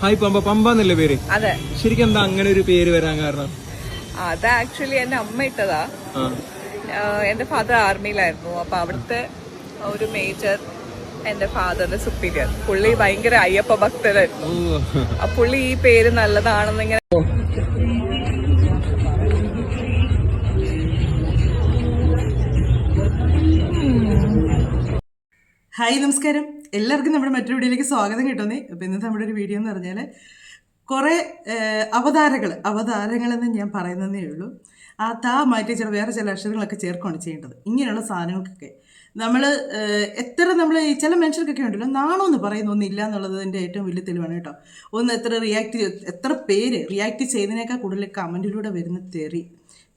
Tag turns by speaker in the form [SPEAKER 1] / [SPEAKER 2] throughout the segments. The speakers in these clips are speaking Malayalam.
[SPEAKER 1] ഹായ് പമ്പ. പമ്പ എന്നല്ലേ പേര്?
[SPEAKER 2] അതെ.
[SPEAKER 1] ശരിക്കും എന്താ അങ്ങനെ ഒരു പേര് വരാൻ കാരണം?
[SPEAKER 2] അത് ആക്ച്വലി എന്റെ അമ്മ ഇട്ടതാ. എന്റെ ഫാദർ ആർമിയിലായിരുന്നു. അപ്പൊ അവിടുത്തെ ഒരു മേജർ എന്റെ ഫാദറിന്റെ സുപ്പീരിയർ, പുള്ളി ഭയങ്കര അയ്യപ്പ ഭക്തരായിരുന്നു. പുള്ളി ഈ പേര് നല്ലതാണെന്നിങ്ങനെ.
[SPEAKER 3] ഹായ്, നമസ്കാരം. എല്ലാവർക്കും നമ്മുടെ മറ്റൊരു വീഡിയോയിലേക്ക് സ്വാഗതം കിട്ടുന്നേ. അപ്പോൾ ഇന്നത്തെ നമ്മുടെ ഒരു വീഡിയോ എന്ന് പറഞ്ഞാൽ കുറേ അവതാരങ്ങളെന്ന് ഞാൻ പറയുന്നതേ ഉള്ളൂ. ആ താ മാറ്റി വേറെ ചില അക്ഷരങ്ങളൊക്കെ ചേർക്കുകയാണ് ചെയ്യേണ്ടത്. ഇങ്ങനെയുള്ള സാധനങ്ങൾക്കൊക്കെ നമ്മൾ ചില മനുഷ്യർക്കൊക്കെ ഉണ്ടല്ലോ, നാണമെന്ന് പറയുന്ന ഒന്നില്ല എന്നുള്ളതിൻ്റെ ഏറ്റവും വലിയ തെളിവാണ് കേട്ടോ. എത്ര പേര് റിയാക്ട് ചെയ്തതിനേക്കാൾ കൂടുതൽ കമൻറ്റിലൂടെ വരുന്ന തെറി,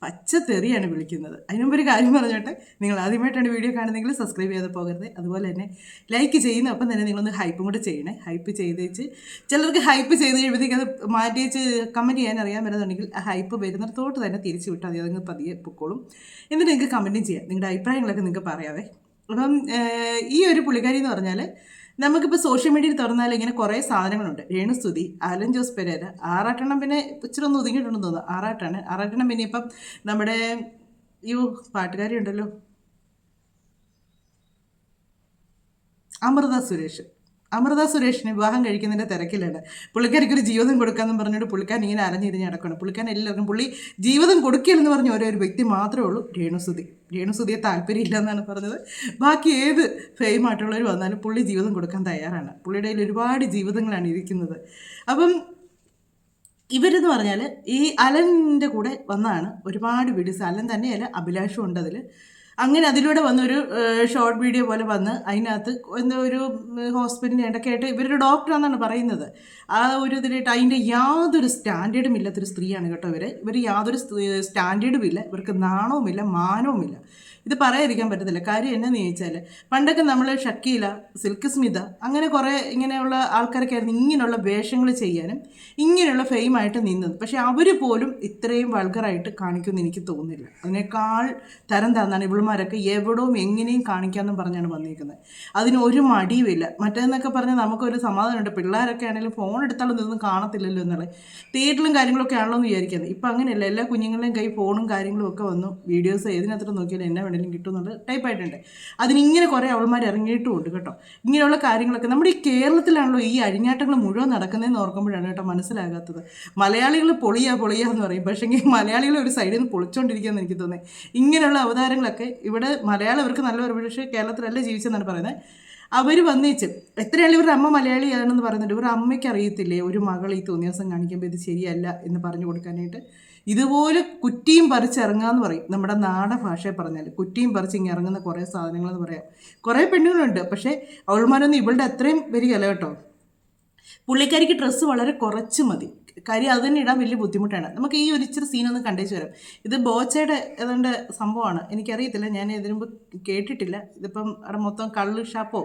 [SPEAKER 3] പച്ച തെറിയാണ് വിളിക്കുന്നത്. അതിനുമുമ്പ് ഒരു കാര്യം പറഞ്ഞോട്ടെ, നിങ്ങൾ ആദ്യമായിട്ടാണ് വീഡിയോ കാണുന്നതെങ്കിൽ സബ്സ്ക്രൈബ് ചെയ്ത് പോകരുത്. അതുപോലെ തന്നെ ലൈക്ക് ചെയ്യുന്ന ഒപ്പം തന്നെ നിങ്ങളൊന്ന് ഹൈപ്പും കൂടെ ചെയ്യണേ. ഹൈപ്പ് ചെയ്തേച്ച് ചിലർക്ക് ഹൈപ്പ് ചെയ്ത് കഴിയുമ്പോഴത്തേക്ക് അത് മാറ്റിച്ച് കമൻറ്റ് ചെയ്യാൻ അറിയാൻ വരുന്നുണ്ടെങ്കിൽ ആ ഹൈപ്പ് വരുന്നിടത്തോട്ട് തന്നെ തിരിച്ചു വിട്ടാൽ മതി. അതങ്ങ് പതിയെ പൊക്കോളും. എന്നിട്ട് നിങ്ങൾക്ക് കമൻറ്റും ചെയ്യാം, നിങ്ങളുടെ അഭിപ്രായങ്ങളൊക്കെ നിങ്ങൾക്ക് പറയാവേ. അപ്പം ഈ ഒരു പുള്ളിക്കാരി എന്ന് പറഞ്ഞാൽ നമുക്കിപ്പോൾ സോഷ്യൽ മീഡിയയിൽ തുറന്നാൽ ഇങ്ങനെ കുറേ സാധനങ്ങളുണ്ട്. രേണുസുതി, അലൻ ജോസ് പെരേര, ആറാട്ടെണ്ണം, പിന്നെ ഇച്ചിരി ഒന്ന് ഒതുങ്ങിയിട്ടുണ്ടെന്ന് തോന്നുന്നു. ആറാട്ടെണ്ണം പിന്നെ ഇപ്പം നമ്മുടെ പാട്ടുകാരി ഉണ്ടല്ലോ, അമൃത സുരേഷിനെ വിവാഹം കഴിക്കുന്നതിൻ്റെ തിരക്കിലാണ്. പുള്ളിക്കാരിക്കൊരു ജീവിതം കൊടുക്കാമെന്ന് പറഞ്ഞിട്ട് പുള്ളിക്കാരൻ ഇങ്ങനെ അരഞ്ഞിരിഞ്ഞ് നടക്കണം. പുള്ളിക്കാരൻ എല്ലാവർക്കും പുള്ളി ജീവിതം കൊടുക്കില്ലെന്ന് പറഞ്ഞ ഒരു വ്യക്തി മാത്രമേ ഉള്ളൂ, രേണുസുതിയെ താല്പര്യമില്ല എന്നാണ് പറഞ്ഞത്. ബാക്കി ഏത് ഫെയിമായിട്ടുള്ളവർ വന്നാലും പുള്ളി ജീവിതം കൊടുക്കാൻ തയ്യാറാണ്. പുള്ളിയുടെ കയ്യിൽ ഒരുപാട് ജീവിതങ്ങളാണ് ഇരിക്കുന്നത്. അപ്പം ഇവരെന്ന് പറഞ്ഞാൽ ഈ അലൻ്റെ കൂടെ വന്നാണ് ഒരുപാട് വീഡിയോസ്. അലൻ തന്നെയല്ല, അഭിലാഷും ഉണ്ട് അതിൽ. അങ്ങനെ അതിലൂടെ വന്നൊരു ഷോർട്ട് വീഡിയോ പോലെ വന്ന് അതിനകത്ത് എന്തോ ഒരു ഹോസ്പിറ്റലിൻ്റെ ഇടയ്ക്ക് ആയിട്ട് ഇവരൊരു ഡോക്ടറാണെന്നാണ് പറയുന്നത്. ആ ഒരു ഇതിലായിട്ട് അതിൻ്റെ യാതൊരു സ്റ്റാൻഡേർഡും ഇല്ലാത്തൊരു സ്ത്രീയാണ് കേട്ടോ ഇവർ യാതൊരു സ്റ്റാൻഡേർഡും ഇല്ല. ഇവർക്ക് നാണവുമില്ല, മാനവുമില്ല. ഇത് പറയാതിരിക്കാൻ പറ്റത്തില്ല. കാര്യം എന്നാന്ന് ചോദിച്ചാൽ, പണ്ടൊക്കെ നമ്മൾ ഷക്കീല, സിൽക്ക് സ്മിത, അങ്ങനെ കുറേ ഇങ്ങനെയുള്ള ആൾക്കാരൊക്കെ ആയിരുന്നു ഇങ്ങനെയുള്ള വേഷങ്ങൾ ചെയ്യാനും ഇങ്ങനെയുള്ള ഫെയിമായിട്ട് നിന്നത്. പക്ഷേ അവർ പോലും ഇത്രയും വൾഗറായിട്ട് കാണിക്കുമെന്ന് എനിക്ക് തോന്നുന്നില്ല. അതിനേക്കാൾ തരം താന്നാണ് ഇവളുമാരൊക്കെ എവിടെയും എങ്ങനെയും കാണിക്കാമെന്നും പറഞ്ഞാണ് വന്നിരിക്കുന്നത്. അതിനൊരു മടിയുമില്ല. മറ്റേതെന്നൊക്കെ പറഞ്ഞാൽ നമുക്കൊരു സമാധാനമുണ്ട്. പിള്ളേരൊക്കെ ആണെങ്കിലും ഫോൺ എടുത്താലും ഇതൊന്നും കാണത്തില്ലല്ലോ എന്നുള്ളത്. തിയേറ്ററിലും കാര്യങ്ങളൊക്കെ ആണല്ലോ എന്ന് വിചാരിക്കുന്നത്. ഇപ്പം അങ്ങനെയല്ല, എല്ലാ കുഞ്ഞുങ്ങളുടെയും കൈ ഫോണും കാര്യങ്ങളും ഒക്കെ വന്നു. വീഡിയോസ് ഏതിനകത്ത് നോക്കിയാലും എന്നെ വേണമെങ്കിലും കിട്ടും എന്നുള്ളത് ടൈപ്പായിട്ടുണ്ട്. അതിനിങ്ങനെ കുറേ അവൾമാർ ഇറങ്ങിയിട്ടുമുണ്ട് കേട്ടോ. ഇങ്ങനെയുള്ള കാര്യങ്ങളൊക്കെ നമ്മുടെ ഈ കേരളത്തിലാണല്ലോ ഈ അഴിഞ്ഞാട്ടങ്ങൾ മുഴുവൻ നടക്കുന്നതെന്ന് ഓർക്കുമ്പോഴാണ് കേട്ടോ മനസ്സിലാകാത്തത്. മലയാളികൾ പൊളിയാന്ന് പറയും, പക്ഷേ മലയാളികൾ ഒരു സൈഡിൽ നിന്ന് പൊളിച്ചുകൊണ്ടിരിക്കുകയെന്ന് എനിക്ക് തോന്നുന്നത്. ഇങ്ങനെയുള്ള അവതാരങ്ങളൊക്കെ ഇവിടെ മലയാളം ഇവർക്ക് നല്ല ഒരു, പക്ഷേ കേരളത്തിലല്ല ജീവിച്ചെന്നാണ് പറയുന്നത്. അവർ വന്നേച്ച് എത്രയാണ് ഇവരുടെ അമ്മ മലയാളിയാണെന്ന് പറയുന്നുണ്ട്. ഇവരുടെ അമ്മയ്ക്ക് അറിയത്തില്ലേ ഒരു മകൾ ഈ തോന്നിയാസം കാണിക്കുമ്പോൾ ഇത് ശരിയല്ല എന്ന് പറഞ്ഞു കൊടുക്കാനായിട്ട്. ഇതുപോലെ കുറ്റിയും പറിച്ചിറങ്ങാന്ന് പറയും നമ്മുടെ നാടൻ ഭാഷയെ പറഞ്ഞാൽ. കുറ്റിയും പറിച്ച് ഇങ്ങനെ ഇറങ്ങുന്ന കുറേ സാധനങ്ങളെന്ന് പറയാം. കുറേ പെണ്ണുങ്ങളുണ്ട്, പക്ഷേ അവൾമാരൊന്നും ഇവളുടെ അത്രയും വരികയല്ല കേട്ടോ. പുള്ളിക്കാരിക്ക് ഡ്രസ്സ് വളരെ കുറച്ച് മതി. കാര്യം അത് തന്നെ ഇടാൻ വലിയ ബുദ്ധിമുട്ടാണ്. നമുക്ക് ഈ ഒരു ഇച്ചിരി സീനൊന്ന് കണ്ടേച്ച് വരാം. ഇത് ബോച്ചയുടെ ഏതാണ്ട് സംഭവമാണ്, എനിക്കറിയത്തില്ല, ഞാൻ ഇതിനു മുമ്പ് കേട്ടിട്ടില്ല. ഇതിപ്പം അവിടെ മൊത്തം കള്ള് ഷാപ്പോ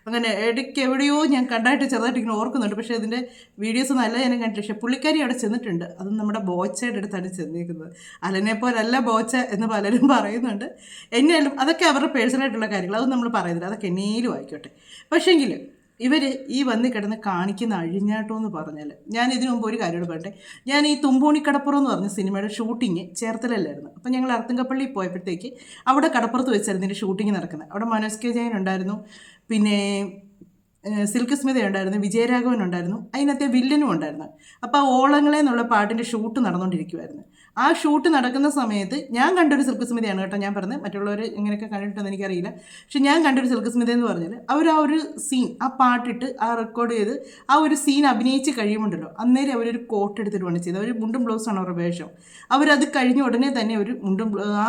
[SPEAKER 3] അങ്ങനെ ഇടയ്ക്ക് എവിടെയോ ഞാൻ കണ്ടായിട്ട് ചെറുതായിട്ട് ഇങ്ങനെ ഓർക്കുന്നുണ്ട്. പക്ഷേ ഇതിൻ്റെ വീഡിയോസ് നല്ല ഞാൻ കണ്ടില്ല. പക്ഷേ പുള്ളിക്കാരി അവിടെ ചെന്നിട്ടുണ്ട്. അത് നമ്മുടെ ബോച്ചയുടെ അടുത്താണ് ചെന്നിരിക്കുന്നത്. അലനെ പോലല്ല ബോച്ച എന്ന് പലരും പറയുന്നുണ്ട്. എന്നാലും അതൊക്കെ അവരുടെ പേഴ്സണലായിട്ടുള്ള കാര്യങ്ങൾ, അതൊന്നും നമ്മൾ പറയുന്നില്ല, അതൊക്കെ എന്നേലും ആയിക്കോട്ടെ. പക്ഷേങ്കിൽ ഇവർ ഈ വന്ന് കിടന്ന് കാണിക്കുന്ന അഴിഞ്ഞാട്ടം എന്ന് പറഞ്ഞാൽ, ഞാൻ ഇതിനു മുമ്പ് ഒരു കാര്യമോട് പറയട്ടെ. ഞാൻ ഈ തുമ്പോണി കടപ്പുറം എന്ന് പറഞ്ഞ സിനിമയുടെ ഷൂട്ടിങ് ചേർത്തലല്ലായിരുന്നു. അപ്പം ഞങ്ങൾ അർത്തുങ്കപ്പള്ളി പോയപ്പോഴത്തേക്ക് അവിടെ കടപ്പുറത്ത് വെച്ചായിരുന്നു ഇതിൻ്റെ ഷൂട്ടിങ് നടക്കുന്നത്. അവിടെ മനോജ് കെ ജയൻ ഉണ്ടായിരുന്നു, പിന്നെ സിൽക്ക് സ്മിത ഉണ്ടായിരുന്നു, വിജയരാഘവൻ ഉണ്ടായിരുന്നു, അതിനകത്തെ വില്ലനും ഉണ്ടായിരുന്നു. അപ്പോൾ ആ ഓളങ്ങളെ എന്നുള്ള പാട്ടിൻ്റെ ഷൂട്ട് നടന്നുകൊണ്ടിരിക്കുമായിരുന്നു. ആ ഷൂട്ട് നടക്കുന്ന സമയത്ത് ഞാൻ കണ്ടൊരു സിൽക്ക് സ്മിതയാണ് കേട്ടോ ഞാൻ പറഞ്ഞത്. മറ്റുള്ളവർ ഇങ്ങനെയൊക്കെ കണ്ടിട്ടുണ്ടെന്ന് എനിക്കറിയില്ല. പക്ഷെ ഞാൻ കണ്ടൊരു സിൽക്ക് സ്മിത എന്ന് പറഞ്ഞാൽ അവർ ആ ഒരു സീൻ, ആ പാട്ടിട്ട് ആ റെക്കോർഡ് ചെയ്ത് ആ ഒരു സീൻ അഭിനയിച്ച് കഴിയുമുണ്ടല്ലോ, അന്നേരം അവരൊരു കോട്ട് എടുത്തിട്ടുമാണ് ചെയ്തത്. അവർ മുണ്ടും ബ്ലൗസാണ് അവരുടെ വേഷം. അവരത് കഴിഞ്ഞ ഉടനെ തന്നെ ഒരു ആ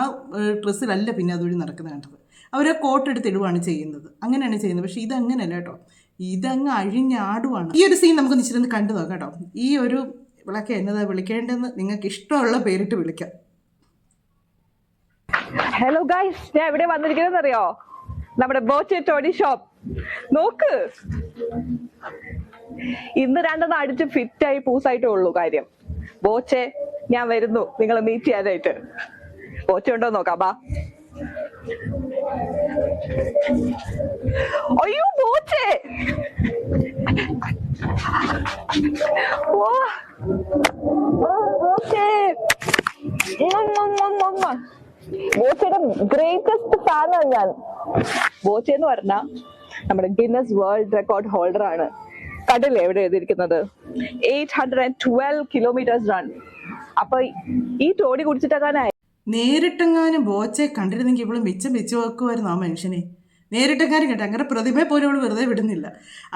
[SPEAKER 3] ഡ്രസ്സിലല്ല പിന്നെ അതുവഴി നടക്കുന്നത് കണ്ടത്. അവർ ആ കോട്ട് എടുത്തിടുകയാണ് ചെയ്യുന്നത്. അങ്ങനെയാണ് ചെയ്യുന്നത്. പക്ഷേ ഇതങ്ങനെയല്ല കേട്ടോ, ഇതങ്ങ് അഴിഞ്ഞാടുവാണ്. ഈ ഒരു സീൻ നമുക്ക് നിശ്ചിതം കണ്ടു നോക്കാം കേട്ടോ. ഈ ഒരു വിളക്ക് എന്നതാ വിളിക്കേണ്ടതെന്ന് നിങ്ങൾക്ക് ഇഷ്ടമുള്ള പേരിട്ട് വിളിക്കാം.
[SPEAKER 2] ഹലോ ഗൈസ്, ഞാൻ എവിടെ വന്നിരിക്കുന്നത് അറിയോ? നമ്മുടെ ബോച്ചെ ടോണി ഷോപ്പ്. നോക്ക്, ഇന്ന് രണ്ടെണ്ണം അടിച്ച് ഫിറ്റായി പൂസായിട്ടേ ഉള്ളൂ. കാര്യം ബോച്ചെ, ഞാൻ വരുന്നു നിങ്ങളെ മീറ്റ് ചെയ്യാനായിട്ട്. ബോച്ചെ ഉണ്ടോ നോക്കാം. ബാ അയ്യോ ബോച്ചേ ബോച്ചയുടെ ഗ്രേറ്റസ്റ്റ് ഫാനാണ് ഞാൻ. ബോച്ചെ എന്ന് പറഞ്ഞാൽ നമ്മുടെ ഗിന്നസ് വേൾഡ് റെക്കോർഡ് ഹോൾഡർ ആണ്. കടലിൽ എവിടെ എഴുതിയിരിക്കുന്നത് 812 കിലോമീറ്റേഴ്സ് റൺ. അപ്പൊ ഈ ടോണി കുടിച്ചിട്ടങ്ങാനായി
[SPEAKER 3] നേരിട്ടെങ്ങാനും ബോച്ചെ കണ്ടിരുന്നെങ്കിൽ ഇവള് മിച്ചം വെച്ച് വെക്കുമായിരുന്നു ആ മനുഷ്യനെ. നേരിട്ടെങ്ങാനും കേട്ടോ, അങ്ങനെ പ്രതിമയെ പോലും അവൾ വെറുതെ വിടുന്നില്ല.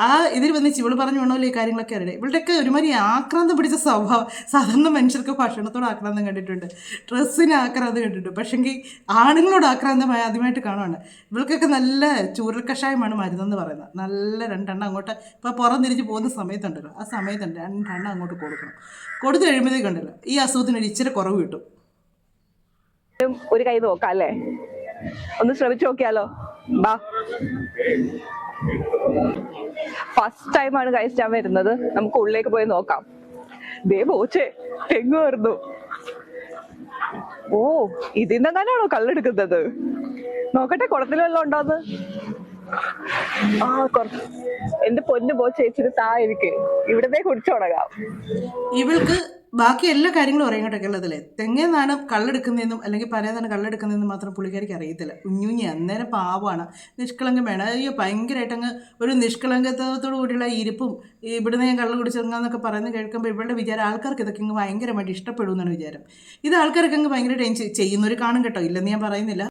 [SPEAKER 3] ആ ഇതിൽ വന്ന് ഇവള് പറഞ്ഞു വേണമല്ലോ ഈ കാര്യങ്ങളൊക്കെ അറിയാം. ഇവളുടെയൊക്കെ ഒരുമാതിരി ആക്രാന്തം പിടിച്ച സ്വഭാവം. സാധാരണ മനുഷ്യർക്ക് ഭക്ഷണത്തോട് ആക്രാന്തം കണ്ടിട്ടുണ്ട്, ഡ്രസ്സിന് ആക്രാന്തം കണ്ടിട്ടുണ്ട്, പക്ഷെങ്കിൽ ആണുങ്ങളോട് ആക്രാന്തമായി ആദ്യമായിട്ട് കാണുവാണ്. ഇവൾക്കൊക്കെ നല്ല ചൂരൽ കഷായമാണ് മരുന്നെന്ന് പറയുന്നത്. നല്ല രണ്ടെണ്ണം അങ്ങോട്ട് ഇപ്പോൾ പുറം തിരിച്ച് പോകുന്ന സമയത്തുണ്ടല്ലോ, ആ സമയത്തുണ്ട് രണ്ടെണ്ണം അങ്ങോട്ട് കൊടുക്കണം. കൊടുത്തു കഴിയുമ്പോഴത്തേക്കുണ്ടല്ലോ ഈ അസുഖത്തിനൊരു ഇച്ചിരി കുറവ് കിട്ടും.
[SPEAKER 2] ഒരു കൈ നോക്കാം അല്ലേ, ഒന്ന് ശ്രമിച്ചു നോക്കിയാലോ. ബാ, ഫസ്റ്റ് ടൈമാണ് ഗൈസ് ഞാൻ വരുന്നത്. നമുക്ക് ഉള്ളിലേക്ക് പോയി നോക്കാം. ദേ ബോച്ചേ തെങ്ങ് വരുന്നു. ഓ, ഇതിന്നെങ്ങാനാണോ കല്ലെടുക്കുന്നത്? നോക്കട്ടെ കുളത്തിൽ വല്ലതും ഉണ്ടോന്ന്. ആ എന്റെ പൊന്നു ബോച്ചേ ഇച്ചിരി താ, എനിക്ക് ഇവിടത്തെ കുടിച്ചു തുടങ്ങാം.
[SPEAKER 3] ഇവൾക്ക് ബാക്കി എല്ലാ കാര്യങ്ങളും അറിയാം കേട്ടോ. കേരളത്തിലെ തെങ്ങേന്നാണ് കള്ളെടുക്കുന്നതെന്നും അല്ലെങ്കിൽ പരേന്നാണ് കള്ളെടുക്കുന്നതെന്നും മാത്രം പുള്ളിക്കാരിക്ക് അറിയത്തില്ല. കുഞ്ഞുഞ്ഞി അന്നേരം പാവമാണ്, നിഷ്കളങ്കം വേണം. അയ്യോ ഭയങ്കരമായിട്ട് അങ്ങ് ഒരു നിഷ്കളങ്കത്തോടു കൂടിയുള്ള ഇരിപ്പും ഇവിടുന്ന് ഞാൻ കള്ള് കുടിച്ചിറങ്ങാന്നൊക്കെ പറയുന്നത് കേൾക്കുമ്പോൾ ഇവളുടെ വിചാരം ആൾക്കാർക്ക് ഇതൊക്കെ അങ്ങ് ഭയങ്കരമായിട്ട് ഇഷ്ടപ്പെടും എന്നാണ് വിചാരം. ഇത് ആൾക്കാരൊക്കെ അങ്ങ് ഭയങ്കരമായിട്ട് ചെയ്യുന്നവർ കാണും കേട്ടോ, ഇല്ലെന്ന് ഞാൻ പറയുന്നില്ല.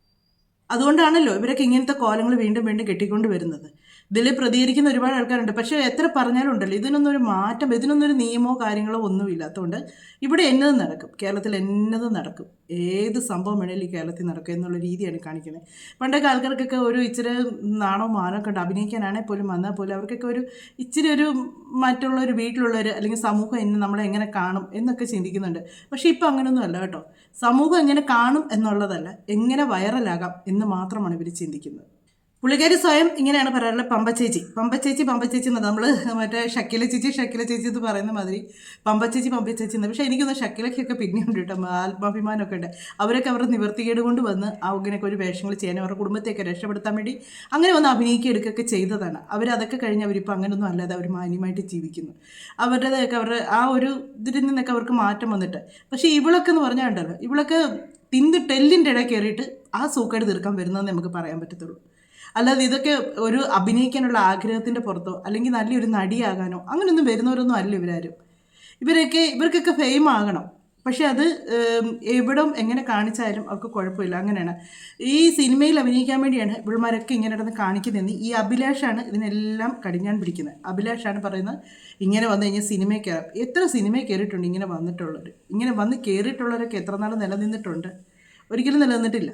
[SPEAKER 3] അതുകൊണ്ടാണല്ലോ ഇവരൊക്കെ ഇങ്ങനത്തെ കോലങ്ങൾ വീണ്ടും വീണ്ടും കെട്ടിക്കൊണ്ട് വരുന്നത്. ഇതിൽ പ്രതികരിക്കുന്ന ഒരുപാട് ആൾക്കാരുണ്ട്. പക്ഷേ എത്ര പറഞ്ഞാലും ഉണ്ടല്ലോ ഇതിനൊന്നും ഒരു മാറ്റം, ഇതിനൊന്നും ഒരു നിയമമോ കാര്യങ്ങളോ ഒന്നും ഇല്ലാത്തതുകൊണ്ട് ഇവിടെ എന്നതും നടക്കും. കേരളത്തിൽ എന്നതും നടക്കും. ഏത് സംഭവം വേണേലും ഈ കേരളത്തിൽ നടക്കും എന്നുള്ള രീതിയാണ് കാണിക്കുന്നത്. പണ്ടൊക്കെ ആൾക്കാർക്കൊക്കെ ഒരു ഇച്ചിരി നാണോ മാനമൊക്കെ ഉണ്ട്. അഭിനയിക്കാനാണെങ്കിൽ പോലും വന്നാൽ പോലും അവർക്കൊക്കെ ഒരു ഇച്ചിരി ഒരു മറ്റുള്ളവർ വീട്ടിലുള്ളവർ അല്ലെങ്കിൽ സമൂഹം നമ്മളെ എങ്ങനെ കാണും എന്നൊക്കെ ചിന്തിക്കുന്നുണ്ട്. പക്ഷേ ഇപ്പം അങ്ങനെയൊന്നും അല്ല കേട്ടോ. സമൂഹം എങ്ങനെ കാണും എന്നുള്ളതല്ല, എങ്ങനെ വൈറലാകാം എന്ന് മാത്രമാണ് ഇവർ ചിന്തിക്കുന്നത്. പുള്ളിക്കാരി സ്വയം ഇങ്ങനെയാണ് പറയാറുള്ളത്, പമ്പച്ചേച്ചി പമ്പച്ചേച്ചി പമ്പച്ചേച്ചി എന്ന്. നമ്മൾ മറ്റേ ഷക്കില ചേച്ചി എന്ന് പറയുന്ന മാതിരി പമ്പച്ചേച്ചി എന്ന്. പക്ഷേ എനിക്കൊന്ന് ഷക്കിലക്കൊക്കെ പിന്നെയുണ്ട് കേട്ടോ, ആത്മാഭിമാനമൊക്കെ ഉണ്ട്. അവരൊക്കെ അവരുടെ നിവർത്തികേട് കൊണ്ട് വന്ന് അങ്ങനെയൊക്കെ ഒരു വേഷങ്ങൾ ചെയ്യാൻ അവരുടെ കുടുംബത്തെയൊക്കെ രക്ഷപ്പെടുത്താൻ വേണ്ടി അങ്ങനെ വന്ന് അഭിനയിക്കുകയൊക്കെ ചെയ്തതാണ്. അവരതൊക്കെ കഴിഞ്ഞ് അവരിപ്പോൾ അങ്ങനെയൊന്നും അല്ലാതെ അവർ മാന്യമായിട്ട് ജീവിക്കുന്നു. അവരുടേതൊക്കെ അവരുടെ ആ ഒരു ഇതിൽ നിന്നൊക്കെ അവർക്ക് മാറ്റം വന്നിട്ട്. പക്ഷേ ഇവളൊക്കെ എന്ന് പറഞ്ഞാൽ ഉണ്ടല്ലോ, ഇവളൊക്കെ ടെല്ലിൻ്റെ ഇടയിൽ കയറിയിട്ട് ആ സൂക്കേട് തീർക്കാൻ വരുന്നതെന്ന് നമുക്ക് പറയാൻ പറ്റത്തുള്ളൂ. അല്ലാതെ ഇതൊക്കെ ഒരു അഭിനയിക്കാനുള്ള ആഗ്രഹത്തിൻ്റെ പുറത്തോ അല്ലെങ്കിൽ നല്ലൊരു നടിയാകാനോ അങ്ങനെയൊന്നും വരുന്നവരൊന്നും അല്ല ഇവരാരും. ഇവർക്കൊക്കെ ഫെയിം ആകണം. പക്ഷെ അത് എവിടെ എങ്ങനെ കാണിച്ചാലും അവർക്ക് കുഴപ്പമില്ല. അങ്ങനെയാണ് ഈ സിനിമയിൽ അഭിനയിക്കാൻ വേണ്ടിയാണ് ഇവൾമാരൊക്കെ ഇങ്ങനെ ഇടന്ന് കാണിക്കുന്നതെന്ന് ഈ അഭിലാഷാണ് ഇതിനെല്ലാം കടിഞ്ഞാൻ പിടിക്കുന്നത്. അഭിലാഷാണ് പറയുന്നത് ഇങ്ങനെ വന്നു കഴിഞ്ഞാൽ സിനിമയിൽ കയറാം. എത്ര സിനിമയിൽ കയറിയിട്ടുണ്ട് ഇങ്ങനെ വന്നിട്ടുള്ളവർ? ഇങ്ങനെ വന്ന് കയറിയിട്ടുള്ളവരൊക്കെ എത്ര നാൾ നിലനിന്നിട്ടുണ്ട്? ഒരിക്കലും നിലനിന്നിട്ടില്ല.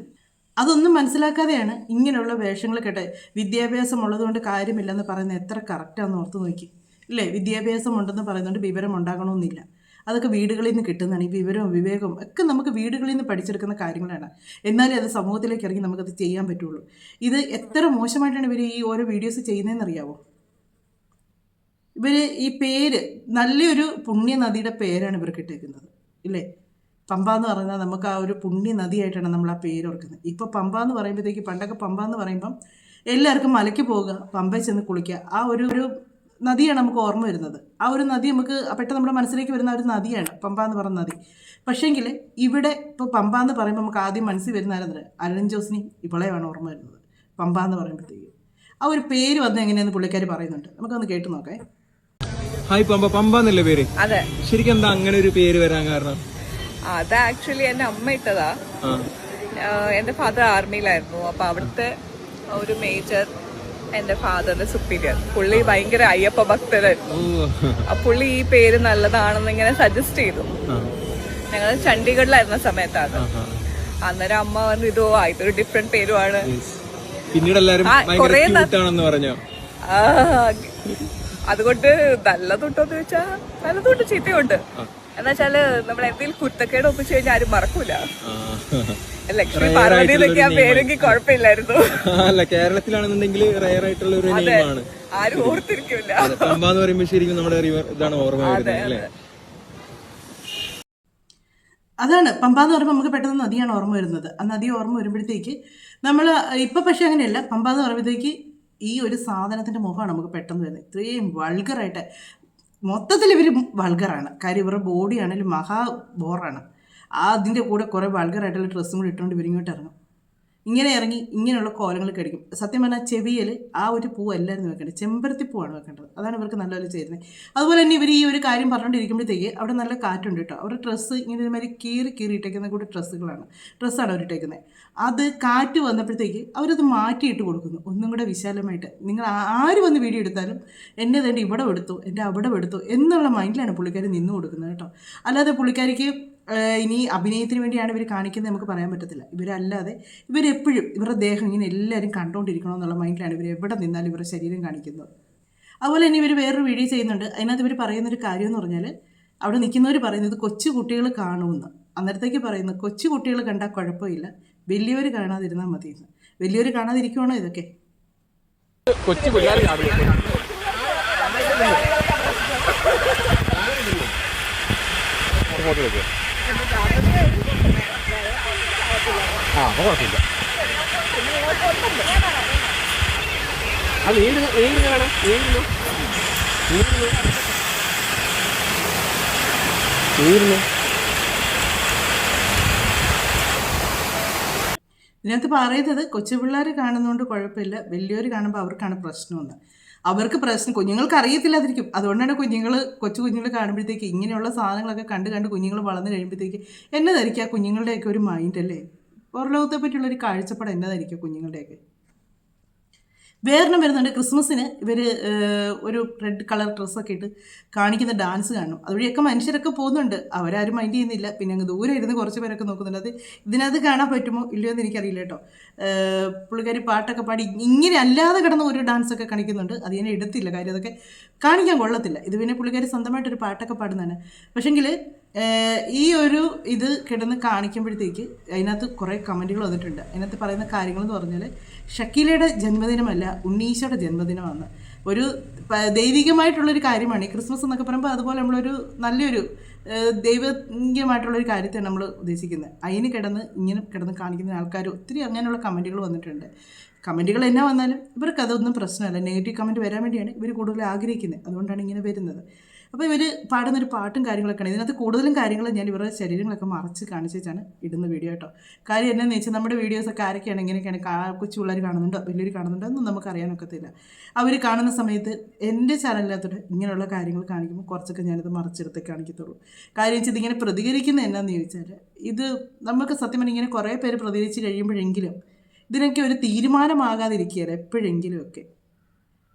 [SPEAKER 3] അതൊന്നും മനസ്സിലാക്കാതെയാണ് ഇങ്ങനെയുള്ള വേഷങ്ങൾ കേട്ടെ. വിദ്യാഭ്യാസം ഉള്ളതുകൊണ്ട് കാര്യമില്ലെന്ന് പറയുന്നത് എത്ര കറക്റ്റാണെന്ന് ഓർത്ത് നോക്കി ഇല്ലേ? വിദ്യാഭ്യാസം ഉണ്ടെന്ന് പറയുന്നതുകൊണ്ട് വിവരം ഉണ്ടാകണമെന്നില്ല. അതൊക്കെ വീടുകളിൽ നിന്ന് കിട്ടുന്നതാണ്. ഈ വിവരവും വിവേകവും ഒക്കെ നമുക്ക് വീടുകളിൽ നിന്ന് പഠിച്ചെടുക്കുന്ന കാര്യങ്ങളാണ്. എന്നാലേ അത് സമൂഹത്തിലേക്ക് ഇറങ്ങി നമുക്കത് ചെയ്യാൻ പറ്റുള്ളൂ. ഇത് എത്ര മോശമായിട്ടാണ് ഇവർ ഈ ഓരോ വീഡിയോസ് ചെയ്യുന്നതെന്ന് അറിയാമോ? ഇവർ ഈ പേര് നല്ലൊരു പുണ്യ നദിയുടെ പേരാണ് ഇവർക്ക് ഇട്ടേക്കുന്നത് ഇല്ലേ? പമ്പ എന്ന് പറഞ്ഞാൽ നമുക്ക് ആ ഒരു പുണ്യ നദിയായിട്ടാണ് നമ്മൾ ആ പേര് ഓർക്കുന്നത്. ഇപ്പോൾ പമ്പ എന്ന് പറയുമ്പോഴത്തേക്ക് പണ്ടൊക്കെ പമ്പ എന്ന് പറയുമ്പം എല്ലാവർക്കും മലയ്ക്ക് പോവുക, പമ്പയിൽ ചെന്ന് കുളിക്കുക, ആ ഒരു നദിയാണ് നമുക്ക് ഓർമ്മ വരുന്നത്. ആ ഒരു നദി നമുക്ക് പെട്ടെന്ന് നമ്മുടെ മനസ്സിലേക്ക് വരുന്ന ഒരു നദിയാണ് പമ്പ എന്ന് പറയുന്ന നദി. പക്ഷേങ്കിൽ ഇവിടെ ഇപ്പോൾ പമ്പ എന്ന് പറയുമ്പോൾ നമുക്ക് ആദ്യം മനസ്സിൽ വരുന്ന ആരെന്ന് അലൻ ജോസിനെയും ഇവളെയാണ് ഓർമ്മ വരുന്നത്. പമ്പ എന്ന് പറയുമ്പോഴത്തേക്ക് ആ ഒരു പേര് വന്ന് എങ്ങനെയാന്ന് പുള്ളിക്കാർ പറയുന്നുണ്ട്. നമുക്കൊന്ന് കേട്ട് നോക്കേ.
[SPEAKER 1] ഹായ് പമ്പ എന്നല്ലേ പേര്?
[SPEAKER 2] അതെ.
[SPEAKER 1] ശരിക്കും എന്താ അങ്ങനെ ഒരു പേര് വരാൻ കാരണം?
[SPEAKER 2] അത് ആക്ച്വലി എന്റെ അമ്മ ഇട്ടതാ. എന്റെ ഫാദർ ആർമിയിലായിരുന്നു. അപ്പൊ അവിടുത്തെ ഒരു മേജർ എന്റെ ഫാദറിന്റെ സുപ്പീരിയർ, പുള്ളി ഭയങ്കര അയ്യപ്പ ഭക്തരായിരുന്നു. പുള്ളി ഈ പേര് നല്ലതാണെന്ന് ഇങ്ങനെ സജസ്റ്റ് ചെയ്തു. ഞങ്ങൾ ചണ്ഡീഗഡിലായിരുന്ന സമയത്താണ്. അന്നേരം അമ്മ പറഞ്ഞു ഇതോ ഇതൊരു ഡിഫറെന്റ് പേരുമാണ്.
[SPEAKER 1] പിന്നീട് എല്ലാരും
[SPEAKER 2] അതുകൊണ്ട് നല്ലതുണ്ടോന്ന് ചോദിച്ചാ നല്ലതുണ്ട്, ചീത്തയുണ്ട്. എന്നുവെച്ചാല് നമ്മൾ എന്തെങ്കിലും കുത്തക്കേട് ഒപ്പിച്ചു കഴിഞ്ഞാൽ ആരും മറക്കൂല. ലക്ഷ്മി പാർവതി എന്നൊക്കെ ആ പേരെങ്കിൽ കുഴപ്പമില്ലായിരുന്നു.
[SPEAKER 1] അല്ല, കേരളത്തിലാണെന്നുണ്ടെങ്കിൽ റയർ ആയിട്ടുള്ള ഒരു നെയിമാണ്,
[SPEAKER 2] ആരും ഓർത്തിരിക്കില്ല.
[SPEAKER 1] പമ്പ എന്ന് പറയുമ്പോൾ ശരിക്കും നമ്മുടെ ഇതാണ് ഓർമ്മ വരുന്നത് അല്ലേ?
[SPEAKER 3] അതാണ് പമ്പ എന്ന് പറയുമ്പോൾ നമുക്ക് പെട്ടെന്ന് നദിയാണ് ഓർമ്മ വരുന്നത്. ആ നദി ഓർമ്മ വരുമ്പോഴത്തേക്ക് നമ്മൾ ഇപ്പം പക്ഷേ അങ്ങനെയല്ല. പമ്പ എന്ന് പറയുമ്പോഴത്തേക്ക് ഈ ഒരു സാധനത്തിൻ്റെ മുഖമാണ് നമുക്ക് പെട്ടെന്ന് വരുന്നത്. ഇത്രയും വൾഗറായിട്ട് മൊത്തത്തിൽ ഇവർ വൾഗറാണ്. കാര്യം ഇവരുടെ ബോഡി ആണെങ്കിലും മഹാ ബോറാണ്. അതിൻ്റെ കൂടെ കുറേ വൾഗറായിട്ടുള്ള ഡ്രസ്സും കൂടി ഇട്ടുകൊണ്ട് ഇവരിങ്ങോട്ട് ഇറങ്ങും. ഇങ്ങനെ ഇറങ്ങി ഇങ്ങനെയുള്ള കോലങ്ങൾ കടിക്കും. സത്യം പറഞ്ഞാൽ ചെവിയിൽ ആ ഒരു പൂ അല്ലായിരുന്നു വെക്കേണ്ടത്, ചെമ്പരത്തി പൂവാണ് വെക്കേണ്ടത്. അതാണ് ഇവർക്ക് നല്ലപോലെ ചെയ്യുന്നത്. അതുപോലെ തന്നെ ഇവർ ഈ ഒരു കാര്യം പറഞ്ഞുകൊണ്ടിരിക്കുമ്പോഴത്തേക്ക് അവിടെ നല്ല കാറ്റുണ്ട് കേട്ടോ. അവരുടെ ഡ്രസ്സ് ഇങ്ങനെ ഒരുമാതിരി കീറിയിട്ടേക്കുന്ന കൂടി ഡ്രസ്സാണ് അവരിട്ടേക്കുന്നത്. അത് കാറ്റ് വന്നപ്പോഴത്തേക്ക് അവരത് മാറ്റിയിട്ട് കൊടുക്കുന്നു ഒന്നും കൂടെ വിശാലമായിട്ട്. നിങ്ങൾ ആര് വന്ന് വീഡിയോ എടുത്താലും എന്നെ തന്നെ ഇവിടെ എടുത്തു, എൻ്റെ അവിടെ എടുത്തു എന്നുള്ള മൈൻഡിലാണ് പുള്ളിക്കാരി നിന്ന് കൊടുക്കുന്നത് കേട്ടോ. അല്ലാതെ പുള്ളിക്കാരിക്ക് ഇനി അഭിനയത്തിന് വേണ്ടിയാണ് ഇവർ കാണിക്കുന്നത് നമുക്ക് പറയാൻ പറ്റത്തില്ല. ഇവരല്ലാതെ ഇവരെപ്പോഴും ഇവരുടെ ദേഹം ഇങ്ങനെ എല്ലാവരും കണ്ടുകൊണ്ടിരിക്കണമെന്നുള്ള മൈൻഡിലാണ് ഇവർ എവിടെ നിന്നാലും ഇവരുടെ ശരീരം കാണിക്കുന്നത്. അതുപോലെ തന്നെ ഇവർ വേറൊരു വീഡിയോ ചെയ്യുന്നുണ്ട്. അതിനകത്ത് ഇവർ പറയുന്നൊരു കാര്യം എന്ന് പറഞ്ഞാൽ അവിടെ നിൽക്കുന്നവർ പറയുന്നത് കൊച്ചു കുട്ടികൾ കാണുമെന്ന്. അന്നേരത്തേക്ക് പറയുന്നത് കൊച്ചു കുട്ടികൾ കണ്ടാൽ കുഴപ്പമില്ല, വലിയവർ കാണാതിരുന്നാൽ മതിയെന്ന്. വലിയവർ കാണാതിരിക്കുവാണോ ഇതൊക്കെ?
[SPEAKER 1] കൊച്ചു പിള്ളേർ കുഴപ്പമില്ല. അത് നീങ്ങുന്നു കാണാം. നീങ്ങുന്നു
[SPEAKER 3] ഇതിനകത്ത് പറയുന്നത് കൊച്ചു പിള്ളേർ കാണുന്നതുകൊണ്ട് കുഴപ്പമില്ല, വലിയവർ കാണുമ്പോൾ അവർക്കാണ് പ്രശ്നമെന്ന്. അവർക്ക് പ്രശ്നം കുഞ്ഞുങ്ങൾക്ക് അറിയത്തില്ലാതിരിക്കും. അതുകൊണ്ടാണ് കൊച്ചു കുഞ്ഞുങ്ങൾ കാണുമ്പോഴത്തേക്ക് ഇങ്ങനെയുള്ള സാധനങ്ങളൊക്കെ കണ്ട് കുഞ്ഞുങ്ങൾ വളർന്നു കഴിയുമ്പോഴത്തേക്ക് എന്നതായിരിക്കും ആ കുഞ്ഞുങ്ങളുടെയൊക്കെ ഒരു മൈൻഡ് അല്ലേ, പുറലോകത്തെ പറ്റിയുള്ളൊരു കാഴ്ചപ്പാട് എന്നതായിരിക്കും കുഞ്ഞുങ്ങളുടെയൊക്കെ. വേറെണ്ണം വരുന്നുണ്ട്. ക്രിസ്മസിന് ഇവർ ഒരു റെഡ് കളർ ഡ്രസ്സൊക്കെ ഇട്ട് കാണിക്കുന്ന ഡാൻസ് കാണും. അതുവഴിയൊക്കെ മനുഷ്യരൊക്കെ പോകുന്നുണ്ട്, അവരാരും മൈൻഡ് ചെയ്യുന്നില്ല. പിന്നെ അങ്ങ് ദൂരെ ഇരുന്ന് കുറച്ച് പേരൊക്കെ നോക്കുന്നുണ്ട്. അത് ഇതിനകത്ത് കാണാൻ പറ്റുമോ ഇല്ലയോ എന്ന് എനിക്കറിയില്ല കേട്ടോ. പുള്ളിക്കാരി പാട്ടൊക്കെ പാടി ഇങ്ങനെ അല്ലാതെ കിടന്ന ഒരു ഡാൻസൊക്കെ കാണിക്കുന്നുണ്ട്. അത് ഞാൻ എടുത്തില്ല, കാര്യം അതൊക്കെ കാണിക്കാൻ കൊള്ളത്തില്ല. ഇത് പിന്നെ പുള്ളിക്കാരി സ്വന്തമായിട്ടൊരു പാട്ടൊക്കെ പാടുന്നതാണ്. പക്ഷെങ്കിൽ ഈ ഒരു ഇത് കിടന്ന് കാണിക്കുമ്പോഴത്തേക്ക് അതിനകത്ത് കുറേ കമൻറ്റുകൾ വന്നിട്ടുണ്ട്. അതിനകത്ത് പറയുന്ന കാര്യങ്ങളെന്ന് പറഞ്ഞാൽ ഷക്കീലയുടെ ജന്മദിനമല്ല, ഉണ്ണീശോയുടെ ജന്മദിനമാണ്. ഒരു ദൈവികമായിട്ടുള്ളൊരു കാര്യമാണ് ഈ ക്രിസ്മസ് എന്നൊക്കെ പറയുമ്പോൾ. അതുപോലെ നമ്മളൊരു നല്ലൊരു ദൈവികമായിട്ടുള്ളൊരു കാര്യത്തെയാണ് നമ്മൾ ഉദ്ദേശിക്കുന്നത്. അതിന് ഇങ്ങനെ കിടന്ന് കാണിക്കുന്ന ആൾക്കാർ ഒത്തിരി അങ്ങനെയുള്ള കമൻറ്റുകൾ വന്നിട്ടുണ്ട്. കമൻറ്റുകൾ എന്നാ വന്നാലും ഇവർക്ക് അതൊന്നും പ്രശ്നമല്ല. നെഗറ്റീവ് കമൻറ്റ് വരാൻ വേണ്ടിയാണ് ഇവർ കൂടുതൽ ആഗ്രഹിക്കുന്നത്. അതുകൊണ്ടാണ് ഇങ്ങനെ വരുന്നത്. അപ്പോൾ ഇവർ പാടുന്നൊരു പാട്ടും കാര്യങ്ങളൊക്കെയാണ്. ഇതിനകത്ത് കൂടുതലും കാര്യങ്ങൾ ഞാൻ ഇവരുടെ ശരീരങ്ങളൊക്കെ മറച്ച് കാണിച്ചാണ് ഇടുന്ന വീഡിയോ കേട്ടോ. കാര്യം എന്നാന്ന് വെച്ചാൽ നമ്മുടെ വീഡിയോസൊക്കെ ആരൊക്കെയാണ് ഇങ്ങനെയൊക്കെയാണ് കൊച്ചു പിള്ളേർ കാണുന്നുണ്ടോ വലിയൊരു കാണുന്നുണ്ടോ ഒന്നും നമുക്ക് അറിയാനൊക്കത്തില്ല. അവർ കാണുന്ന സമയത്ത് എൻ്റെ ചാനലിനകത്തോട്ട് ഇങ്ങനെയുള്ള കാര്യങ്ങൾ കാണിക്കുമ്പോൾ കുറച്ചൊക്കെ ഞാനിത് മറച്ചെടുത്തേ കാണിക്കത്തുള്ളൂ. കാര്യം വെച്ചാൽ ഇതിങ്ങനെ പ്രതികരിക്കുന്നത് എന്നാന്ന് ചോദിച്ചാൽ ഇത് നമുക്ക് സത്യം പറഞ്ഞാൽ ഇങ്ങനെ കുറേ പേര് പ്രതികരിച്ച് കഴിയുമ്പോഴെങ്കിലും ഇതിനൊക്കെ ഒരു തീരുമാനമാകാതിരിക്കുകയല്ല എപ്പോഴെങ്കിലുമൊക്കെ.